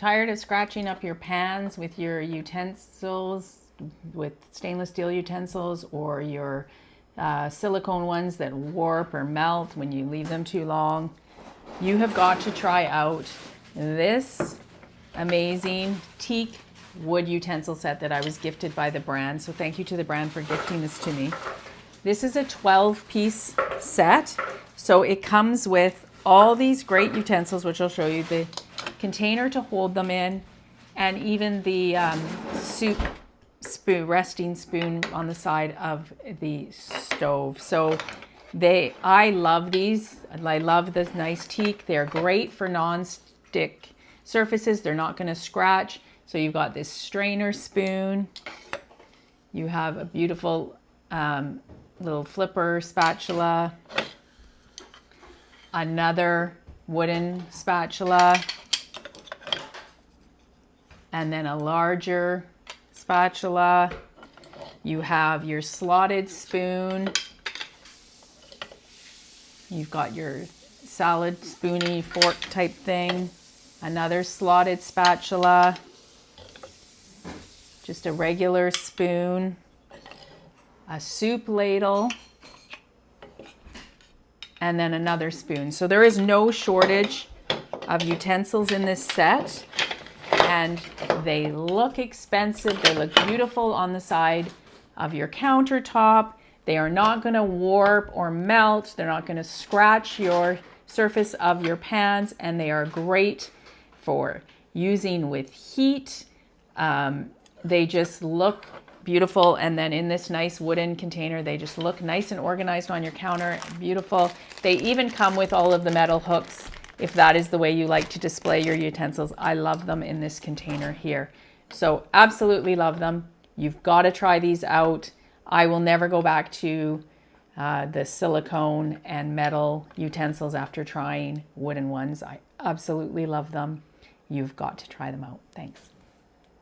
Tired of scratching up your pans with your utensils, with stainless steel utensils, or your silicone ones that warp or melt when you leave them too long? You have got to try out this amazing teak wood utensil set that I was gifted by the brand. So thank you to the brand for gifting this to me. This is a 12-piece set. So it comes with all these great utensils, which I'll show you, the container to hold them in, and even the soup spoon, resting spoon on the side of the stove. So I love these. I love this nice teak. They're great for non-stick surfaces. They're not going to scratch. So you've got this strainer spoon. You have a beautiful little flipper spatula. Another wooden spatula. And then a larger spatula. You have your slotted spoon. You've got your salad spoony fork type thing. Another slotted spatula. Just a regular spoon. A soup ladle. And then another spoon. So there is no shortage of utensils in this set. And they look expensive. They look beautiful on the side of your countertop. They are not going to warp or melt. They're not going to scratch your surface of your pans. And they are great for using with heat. They just look beautiful. And then in this nice wooden container, they just look nice and organized on your counter. Beautiful. They even come with all of the metal hooks, if that is the way you like to display your utensils. I love them in this container here. So absolutely love them. You've got to try these out. I will never go back to the silicone and metal utensils after trying wooden ones. I absolutely love them. You've got to try them out. Thanks.